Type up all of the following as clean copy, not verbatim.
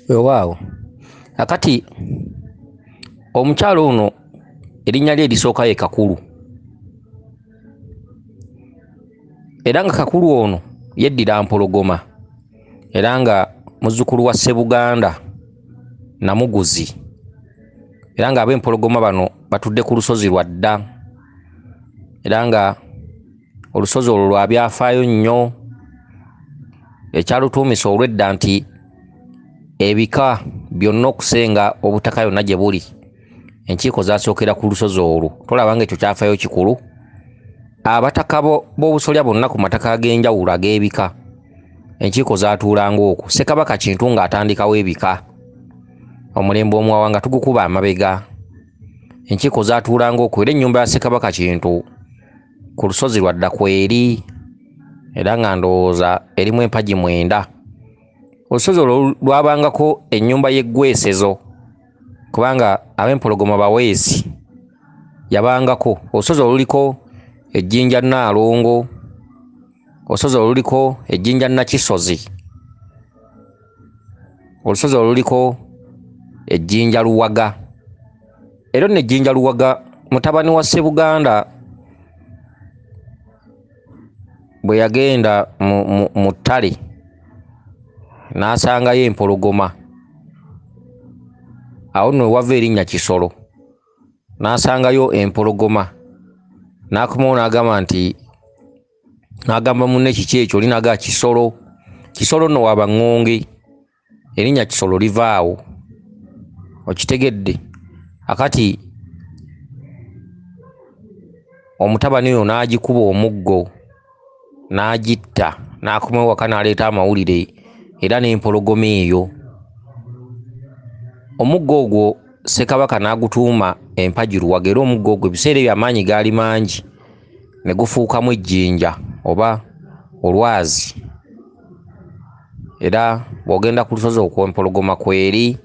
Waawo. Akati omukyalo ono erinnya lye erisooka ye Kakulu. Era nga Kakulu ono yeddira mpologoma. Era nga muzzukulu wa Ssebuganda Namuguzi. Era nga ab'empologoma bano batudde ku lusozi lwa dda. Era nga olusozi olwo lwa byafaayo nnyo. Ekyalutuumisa olw'edda nti ebika byonna okusenga obutaka yonna gye buli, enkiiko zaasookera ku lusozi olwo. Tolaba nga ekyo kyafaayo kikulu. Abataka b'obusolya bonna ku mataka ag'enjawulo ag'ebika, enkiiko zaatuulanga okwo. Ssekabaka Kintu ng'atandikawo ebika, omulembe omuwawa nga tugukuba amabega. Enkiiko zaatuulanga okwo, era ennyumba ya Ssekabaka Kintu ku lusozi lwa dda kweri, era nga ndowooza erimu empagi 9. Olusozi olwo lwabangako ennyumba y'eggwesezo, kubanga ab'empologoma baweesi yabangako. Olusozi olwo luliko ejjinja Nnaalongo, olusozi olwo luliko ejjinja Nakisozi, olusozi olwo luliko ejjinja Luwaga. Era nno ejjinja Luwaga mutabani wa Ssebuganda bwe yagenda mu ttale n'asangayo empologoma, awo nno wava erinnya Kisolo. N'asangayo empologoma, n'akomawo n'agamba munne kiki ekyo, linaga Kisolo. Kisolo nno waba ŋŋonge, erinnya Kisolo livaawo. Okitegedde? Akati omutabani oyo n'agikuba omuggo n'agitta, n'akomawo waka n'aleeta amawulire era n'empologoma eyo. Omuggo ogwo Ssekabaka n'agutuuma empagi Luwaga. Era omuggo ogwo ebiseera ebyo amaanyi gaali mangi, ne gufuukamu ejjinja oba olwazi. Era bw'ogenda ku lusozi okwo empologoma kweri,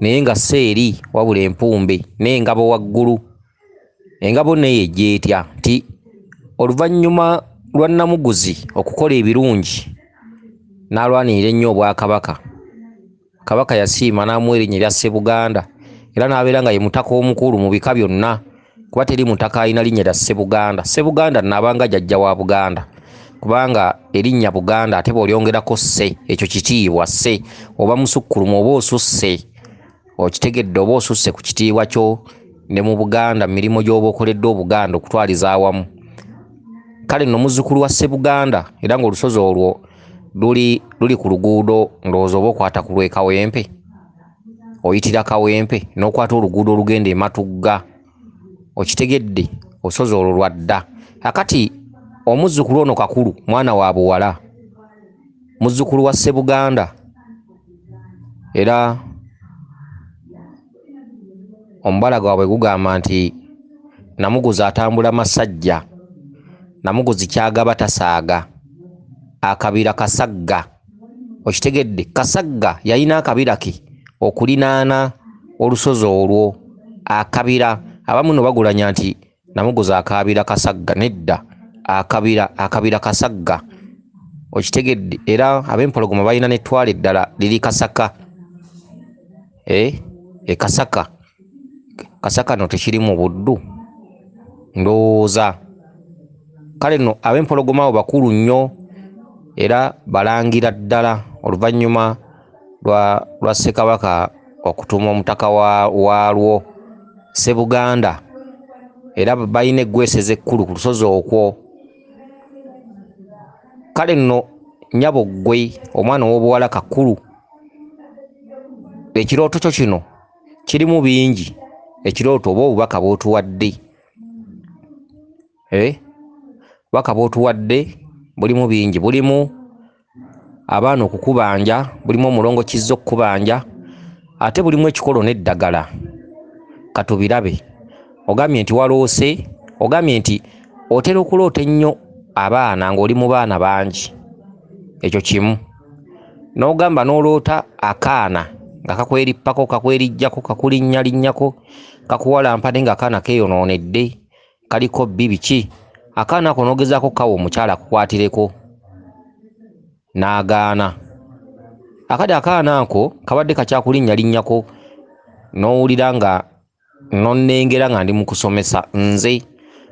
naye nga seeri wabula empumbe n'engabo waggulu. Engabo neyo ejja etya nti oluvannyuma lwa Namuguzi okukola ebirungi n'alwanirira ennyo Obwakabaka, Kabaka yasiima n'amuwa erinnya erya Ssebuganda, era n'abeera nga ye mutaka omukulu mu bika byonna, kuba teri mutaka alina linnya lya Ssebuganda. Ssebuganda n'abanga jjajja wa Buganda, kubanga erinnya Buganda ate bw'olyongerako sse, ekyo kitiibwa sse, oba musukkulumu oba osusse. Okitegedde? Oba osusse ku kitiibwa kyo ne mu Buganda, mirimu gy'oba okoledde Obuganda okutwaliza awamu. Kale nno muzzukulu wa Ssebuganda, era ng'olusozi olwo luli ku luguudo, ndowooza oba okwata ku lw'e Kawempe, oyitira Kawempe n'okwata oluguudo olugenda e Matugga. Okitegedde? Olusozi olwo lwa dda. Akati omuzzukulu ono Kakulu mwana wa buwala, muzzukulu wa Ssebuganda, era omubala gwabwe gugamba nti Namuguzi atambula masajja, Namuguzi kyagaba tasaaga, akabira kasagga. Okitegedde? Kasagga yalina akabira ke okulinaana olusozi olwo. Akabira abamu no bagulanya nti Namuguzi akabira kasagga. Nedda, akabira kasagga. Okitegedde? Era ab'empologoma balina n'ettwala eddala liri Kasaka. Kasaka. Kasaka no tekirimu Buddu ndowooza. Kale nno ab'empologoma abo bakulu nnyo era balangira ddala oluvannyuma lwa Ssekabaka okutuuma omutaka waalwo Ssebuganda, era balina eggwesezo ekkulu ku lusozi okwo. Kale nno nnyabo ggwe omwana ow'obuwala Kakulu, ekirooto kyo kino kirimu bingi. Ekirooto oba obubaka bw'otuwadde, obubaka bw'otuwadde bulimu bingi. Bulimu abaana okukubanja, bulimu omulongo kizza okukubanja, ate bulimu ekikolo n'eddagala. Katubirabe. Ogambye nti waloose, ogambye nti otera okuloota ennyo abaana ng'oli mu baana bangi. Ekyo kimu. N'ogamba n'oloota akaana nga kakwerippako, kakwerijjako, kakulinnyalinnyako, kakuwalampa ne ng'akaana keeyononedde, kaliko biki. Akaana ako n'ogezaako kawa omukyala akukwatireko n'agaana. akati akaana ako kabadde kakyakulinnyako n'owulira nga nonnengera nga ndi mu kusomesa nze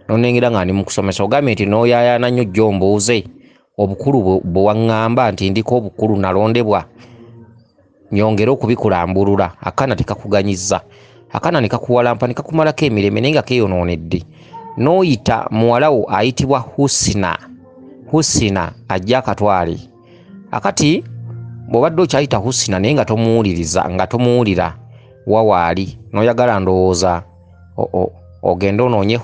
nonnengera nga ndi mu kusomesa ogambye nti n'oyaayaana nnyo jjo mbuuze obukulu bwe waŋŋamba nti ndiko obukulu nalondebwa nyongera okubikulambulula. Akaana tekakuganyizza, akaana ne kakuwalampa ne kakumalako emirembe naye nga keeyonoonedde. N'oyita muwalawo ayitibwa Husina ajja akatwale. Akati bw'obadde okyayita Husina naye nga tomuwulira wawaali n'oyagala ndowooza ogenda onoonye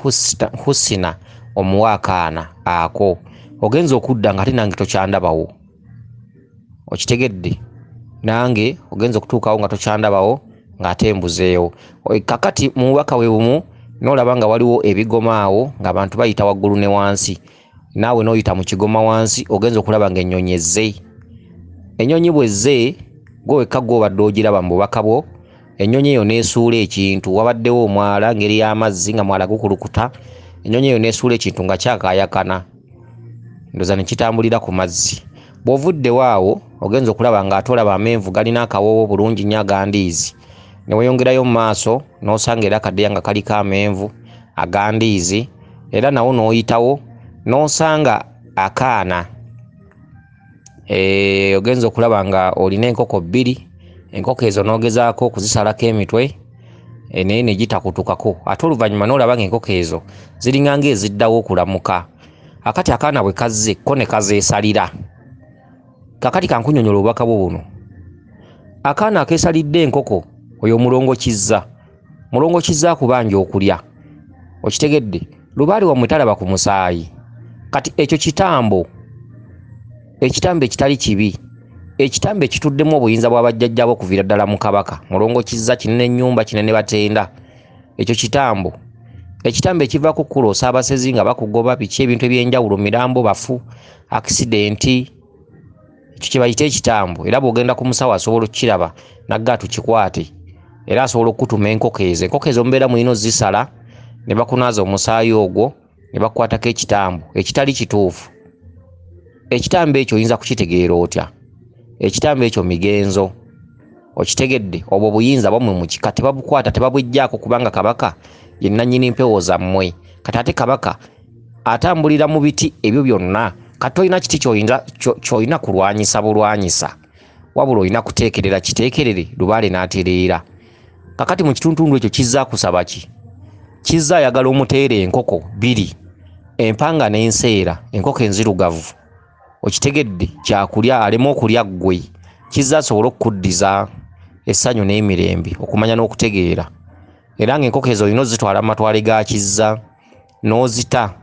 Husina omuwa akaana ako, ogenza okudda nga ate nange tokyandabawo. Okitegedde? Nange ogenza okutuukawo nga tokyandabawo ng'ate mbuzeewo. Kakati mu bubaka bwe bumu n'olaba nga waliwo ebigoma awo ng'abantu bayita waggulu ne wansi, naawe n'oyita mu kigoma wansi ogenza okulaba ng'ennyonyi ezze. Ennyonyi bw'ezze gwe wekka gw'obadde ogiraba mu bubaka bwo, ennyonyi eyo n'esuula ekintu. Wabaddewo omwala ngeri y'amazzi nga mwala gukulukuta, ennyonyi eyo n'esuula ekintu nga kyakaayakana, ndooza ne kitambulira ku mazzi. Bw'ovuddewo awo ogenza okulaba ng'ate olaba amenvu galina akawoowo bulungi nnyo agandiizi. Ne weeyongerayo mu maaso n'osanga era akaddeya nga kaliko amenvu agandiizi, era nawo n'oyitawo n'osanga akaana. Ogenza okulaba nga olina enkoko bbiri, enkoko ezo n'ogezaako okuzisalako emitwe naye ne gitakutukako. Ate oluvannyuma n'olaba ng'enkoko ezo ziringa ng'eziddawo okulamuka. Akati akaana bwe kazze ko ne kazeesalira. Kakati kankunyonyola obubaka bwo buno. Akaana akeesalidde enkoko oyo mulongokizza kubanja okulya. Okitegedde? Lubaale wammwe talaba ku musaayi. Kati ekyo ekitambo ekitali kibi, ekitambo ekituddemu obuyinza bw'abajjajjabo okuviira ddala mu Kabaka, mulongokizza kinene ennyumba kinene batenda. Ekyo ekitambo ekivaako kuloosa abasezi nga bakugoba biki ebintu eby'enjawulo, mirambo, bafu, akisidenti, ekyo kye bayita ekitambo. Era bw'ogenda ku musawo asobola okukiraba nagga tukikwate, era asobola okutuma enkoko ezo. Enkoko ezo mubeera mulina ozisala ne bakunaaza omusaayi ogwo ne bakwatako ekitambo ekitali kituufu. Ekitambo ekyo oyinza kukitegeera otya? Ekitambo ekyo migenzo. Okitegedde? Obwo buyinza bwamwe mu kika tebabukwata, tebabweggyako kubanga Kabaka ye nannyini mpewo zammwe. Kati ate Kabaka atambulira mu biti ebyo byonna. Kati olina kiti ky'olina kulwanyisa bulwanyisa, wabula olina kuteekerera kiteekerere, Lubaale n'atereera. Kakati mu kituntundu ekyo kizza kusaba ki? Kizza ayagala omuteere enkoko bbiri, empanga n'enseera, enkoko enzirugavu. Okitegedde? Kyakulya alema okulya ggwe. Kizza asobole okukuddiza essanyu n'emirembe, okumanya n'okutegeera. Era ng'enkoko ezo olina ozitwala mu matwale ga Kizza n'ozita.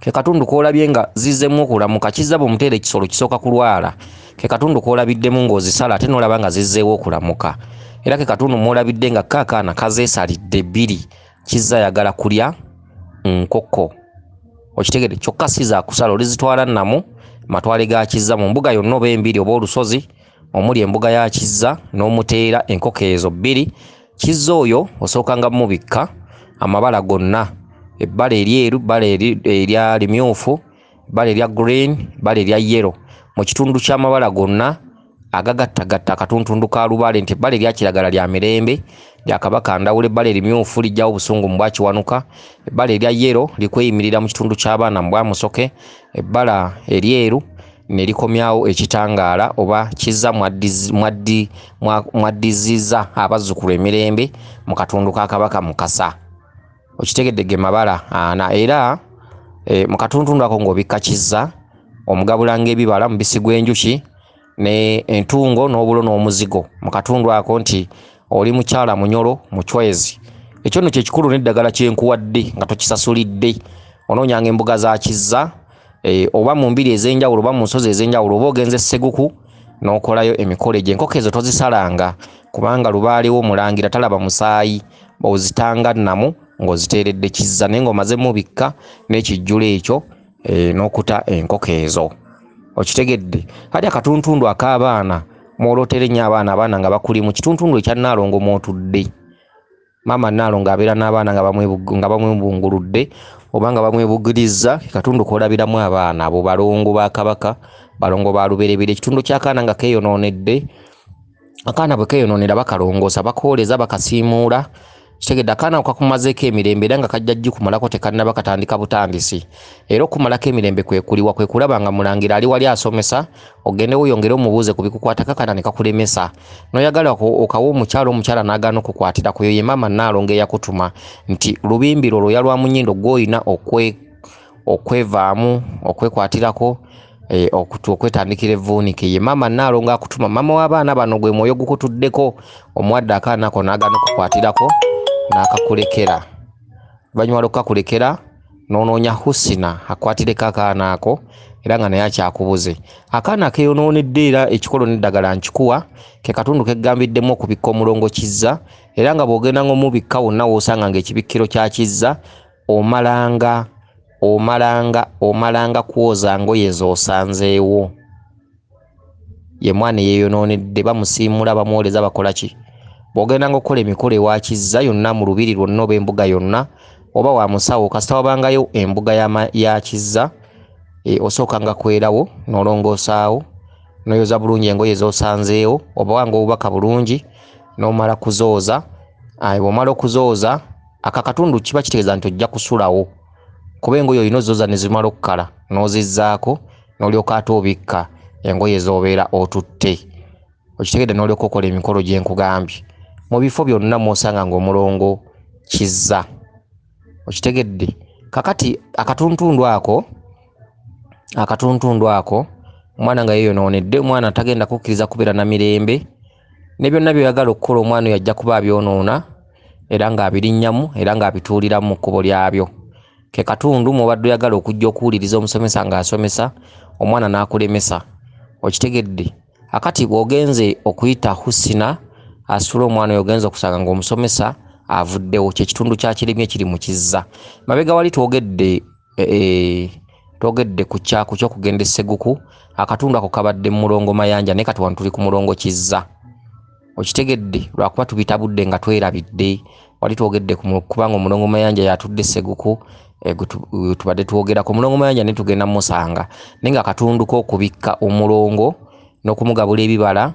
Ke katundu koolabye nga zizzemu okulamuka. Kizza bw'omuteera ekisolo kisooka kulwala, ke katundu koolabiddemu ng'ozisala ate n'olaba nga zizzeewo okulamuka. Era ke katundu mwolabidde nga kaakaana kazeesalidde bbiri. Kizza ayagala kulya nkoko. Okitegedde? Kyokka si za kusala, olizitwala nnamu matwale ga Kizza mu mbuga yonna oba embiri oba olusozi omuli embuga ya Kizza n'omuteera enkoko ezo bbiri. Kizza oyo osookanga mubikka amabala gonna, ebbala eryeru, ebbala erya limyufu, ebbala erya green, ebbala erya yellow, mu kitundu ky'amabala gonna agagattagatta akatuntundu ka Lubaale, nti ebbala erya kiragala lya mirembe lya Kabaka Ndawula, ebbala erimyufu lijjawo obusungu mu Bwakiwanuka, ebbala erya yellow likweyimirira mu kitundu ky'abaana mu Bwamusoke, ebbala eryeru ne likomyawo ekitangaala oba Kizza mwaddizizza abazzukulu emirembe mu katundu ka Kabaka Mukasa. Okitegedde? Ge mabala ana. Era mu katuntundu ako ng'obikka Kizza omugabula ng'ebibala, mubisi gw'enjuki ne entungo n'obulo n'omuzigo mu katundu ako, nti oli mukyala munyolo muchwezi. Ekyo nno kye kikulu n'eddagala kyenkuwadde nga tokisasulidde. Onoonyanga embuga za Kizza oba mu mbiri ez'enjawulo oba mu nsozi ez'enjawulo, oba ogenze Sseguku n'okolayo emikolo egyo. Enkoko ezo tozisalanga kubanga Lubaale wo Mulangira talaba musaayi, ozitanga nnamu ng'oziteeredde Kizza, naye ng'omaze mubikka n'ekijjulo ekyo n'okuta enkoko ezo. Okitegedde? Kati akatuntundu ak'abaana mwolootere nnyo abaana nga bakuli mu kituntundu ekya Nnaalongo mwotudde. Maama Nnaalongo abeera n'abaana nga bamwebunguludde oba nga bamwebugirizza. Katundu koolabiramu abaana abo balongo ba Kabaka balongo ba luberebere ekitundu ky'akaana nga keeyononedde akaana bwe keeyononera bakalongoosa bakooleza bakasiimuula kitegedde akaana okakumazeeko emirembe era nga kajja jjikumalako tekannaba katandika butandisi era okumalako emirembe kwekuliwa kwe kulaba nga mulangira ali wali asomesa ogende weyongere omubuuze ku bikukwatako akaana ne kakulemesa n'oyagala okawa omukyala n'agaana okukwatira ku yo ye maama Nnaalongo eyakutuma nti lubimbi lwo lwoya lwa munyindo gw'olina okwevaamu okwekwatirako okwetandikira evvuunike ye maama Nnaalongo akutuma maama w'abaana bano gwe mwoyo gukutuddeko omuwadde akaana ko n'agaana okukwatirako n'akakulekera banyuma lw'okukakulekera n'onoonya Husina akwatireko akaana ako era nga naye akyakubuze akaana akeeyononedde era ekikolo n'eddagala nkikuwa ke katundu keggambiddemu okubikka omulongo kizza era nga bw'ogenda ng'omubikka wonna w'osanga ng'ekibikkiro kya kizza omalanga kwoza ngoye z'osanzeewo ye mwana eyeeyononedde bamusiimula bamwoleza bakola ki bw'ogenda ng'okola emikolo ewa kizza yonna mu lubiri lwonna oba embuga yonna oba wa musawo kasita wabangayo embuga ya kizza osookanga kwerawo n'olongoosaawo n'oyoza bulungi engoye z'osanzeewo oba wanga obubaka bulungi n'omala kuzooza bw'omala okuzooza akakatundu kiba kitegeeza nti ojja kusulawo kuba engoye olina ozooza ne zimala okukala n'ozizzaako n'olyoka ate obikka engoye z'obeera otutte okitegedde n'olyoka okola emikolo gye nkugambye mu bifo byonna mw'osanga ng'omulongo kizza okitegedde kakati akatuntundu ako omwana nga yeeyononedde omwana tagenda kukkiriza kubeera na mirembe ne byonna by'oyagala okukola omwana oyo ajja kuba abyonoona era ng'abirinnyamu era ng'abituuliramu mu kkubo lyabyo ke katundu mw'obadde oyagala okujja okuwuliriza omusomesa ng'asomesa omwana n'akulemesa okitegedde akati bw'ogenze okuyita Husina asitula omwana oyo ogenza okusanga ng'omusomesa avuddewo kyekitundu kya kirimi ekiri mu kizza mabega wali twogedde ku kyaku ky'okugenda Sseguku akatundu ako kabadde mu mulongo Mayanja naye kati wano tuli ku mulongo Kizza okitegedde lwakuba tubitabudde nga twerabidde wali twogedde kubanga omulongo Mayanja yatudde Sseguku tubadde twogera ku mulongo Mayanja ne tugenda musanga naye nga akatundu k'okubikka omulongo n'okumugabula ebibala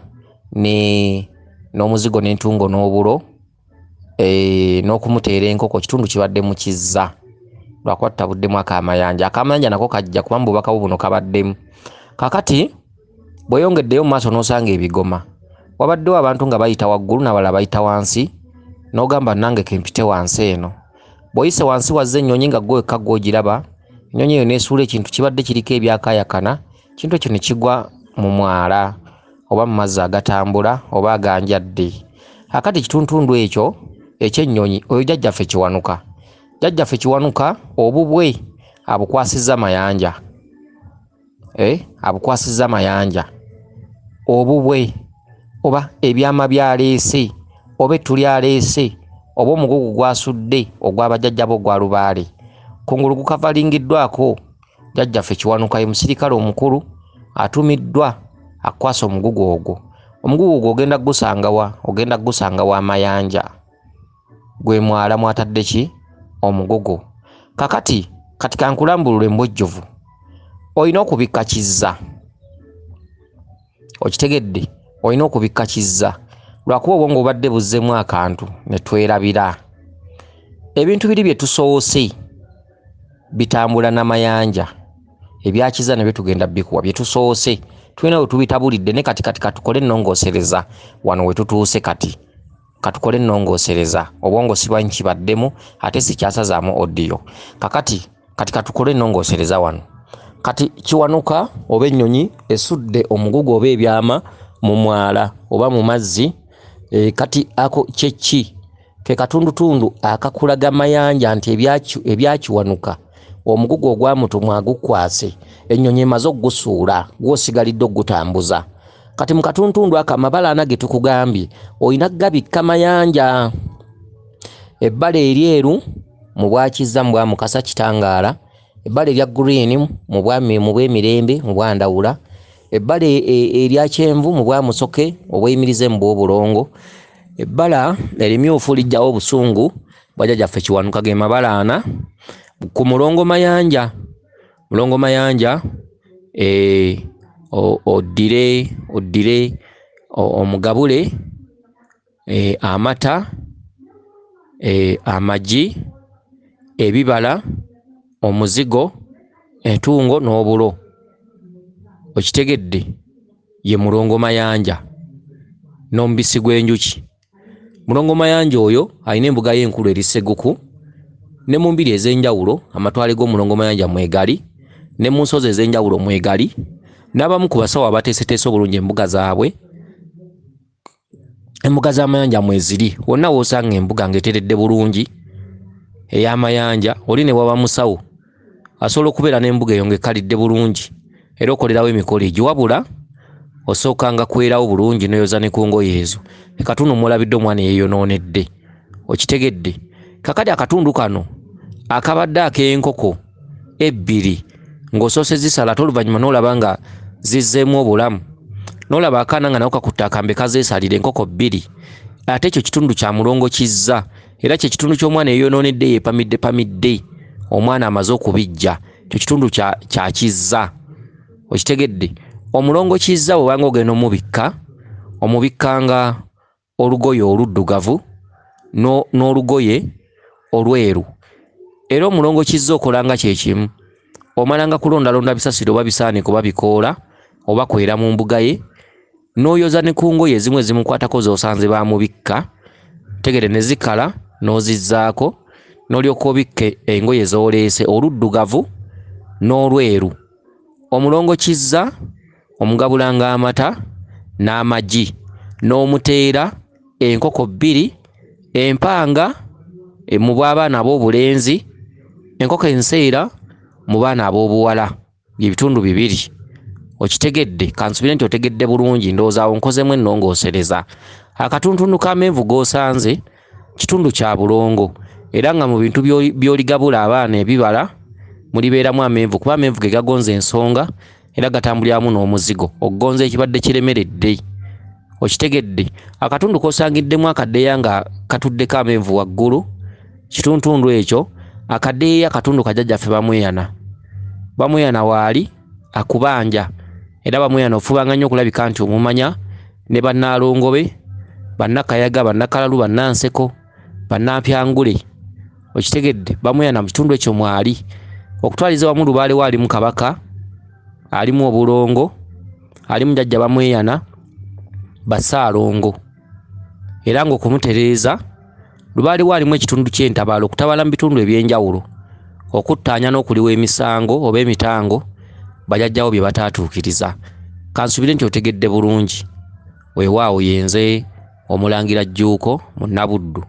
n'omuzigo n'entungo n'obulo n'okumuteera enkoko kitundu kibadde mu Kizza lwakuba tutabuddemu akamayanja nako kajja kuba mu bubaka buno kabaddemu kakati bweyongeddeyo mu maaso n'osanga ebigoma wabaddewo abantu nga bayita waggulu n'abalala bayita wansi n'ogamba nange kempite wansi eno bw'oyise wansi wazze ennyonyi nga gwekka gw'ogiraba ennyonyi eyo neesuula ekintu kibadde kiriko ebyakayakana kintu ekyo ne kigwa mu mwala oba mu mazzi agatambula oba aganjadde akati kituntundu ekyo ekyennyonyi oyo jjajjaffe Kiwanuka obubwe abukwasizza mayanja obubwe oba ebyama byaleese oba ettu lyaleese oba omugugu gwasudde ogw'abajjajjabo gwa lubaale kungulu gukavalingiddwako jjajjaffe Kiwanuka ye musirikale omukulu atumiddwa akwasa omugugu ogwo ogenda gusanga wa mayanja gwe mwala mwatadde ki omugugu kakati kankulambulule embojjovu olina okubikka Kizza okitegedde olina okubikka Kizza lwakuba obwongo obadde buzzemu akantu ne twerabira ebintu biri bye tusoose bitambula n'amayanja ebya Kizza ne tugenda bikuwa bye tusoose tulina we tubitabulidde ne kati katukole ennongoosereza wano we tutuuse katukole ennongoosereza obwongo sibanyi kibaddemu ate sikyasazaamu audio kati katukole ennongoosereza wano kati Kiwanuka oba ennyonyi esudde omugugu oba ebyama mu mwala oba mu mazzi kati ako kyeki ke katundutundu akakulaga mayanja nti ebya Kiwanuka omugugu ogwamutumwa agukwase ennyonyi emaze okugusuula gw'osigalidde okugutambuza kati mu katuntundu ako amabala ana ge tukugambye olina gabikka mayanja ebbala eryeru mu bwa Kizza mu bwa Mukasa Kitangaala ebbala erya green mu bw'emirembe mu bwa Ndawula ebbala erya kyenvu mu bwa Musoke obweyimirize mu bw'Obulongo ebbala erimyufu lijjawo obusungu bwajjajjaffe Kiwanuka ge mabala ana ku mulongo Mayanja oddire omugabule amata, amagi, ebibala, omuzigo, entungo n'obulo. Okitegedde? Ye mulongo mayanja n'omubisi gw'enjuki. Mulongo mayanja oyo alina embuga y'enkulu eri Sseguku ne mu mbiri ez'enjawulo, amatwale g'omulongo mayanja mwegali, ne mu nsozi ez'enjawulo mwegali, n'abamu ku basawo abateeseteese obulungi embuga zaabwe. Embuga z'amayanja mweziri, wonna w'osanga embuga ng'eteredde bulungi ey'amayanja, oli ne waba musawo asobola okubeera n'embuga eyo ng'ekkalidde bulungi era okolerawo emikolo egyo, wabula osookanga kwerawo bulungi n'oyoza ne ku ngoye ezo. Akatundu mwolabidde omwana eyeeyononedde. Okitegedde? Kakati akatundu kano akabadde ak'enkoko ebbiri ng'osoose zisala ate oluvannyuma n'olaba nga zizzeemu obulamu, n'olaba akaana nga nako kakutte akambe kazeesalira enkoko bbiri, ate ekyo kitundu kya mulongo kizza era kye kitundu ky'omwana eyeeyononedde yeepamidde omwana amaze okubijja. Ekyo kitundu kya kizza. Okitegedde? Omulongo kizza bw'obanga ogenda omubikkanga olugoye oluddugavu n'olugoye olweru. Era omulongo kizza okolanga kye kimu, omalanga kulondalonda bisasiro oba bisaaniko oba bikoola oba kwera mu mbuga ye, n'oyoza ne ku ngoye ezimu ezimukwatako z'osanze baamubikka, tegere ne zikala n'ozizzaako, n'olyoka obikka engoye z'oleese oluddugavu n'olweru. Omulongo kizza omugabulanga amata n'amagi n'omuteera, enkoko bbiri, empanga mu bw'abaana ab'obulenzi, enkoko enseera mu baana ab'obuwala. Ebitundu bibiri. Okitegedde? Kansubire nti otegedde bulungi, ndowooza awo nkozemu ennongoosereza. Akatuntundu k'amenvu g'osanze kitundu kya bulongo era nga mu bintu by'oligabula abaana ebibala mulibeeramu amenvu, kuba amenvu ge gagonza ensonga era gatambuliramu n'omuzigo okugonza ekibadde kiremeredde. Okitegedde? Akatundu k'osangiddemu akadeeya nga katuddeko amenvu waggulu, kituntundu ekyo akadeeya katundu kajjajjaffe bamweyana waali akubanja, era bamweyana ofubanga nnyo okulabika nti omumanya ne bannaalongobe, bannakayaga, bannakalalu, bannanseko, bannampyangule. Okitegedde? Bamweyana mu kitundu ekyo mwali. Okutwaliza wamu Lubaale waalimu Kabaka, alimu Obulongo, alimu jjajja bamweyana, Basaalongo. Era ng'okumutereeza Lubaale waalimu ekitundu ky'entabaalo okutabala mu bitundu eby'enjawulo, okuttaanya n'okuliwa emisango oba emitango bajjajjawo bye bataatuukiriza. Kansubire nti otegedde bulungi. Weewaawo yenze Omulangira Jjuuko, Munnabuddu.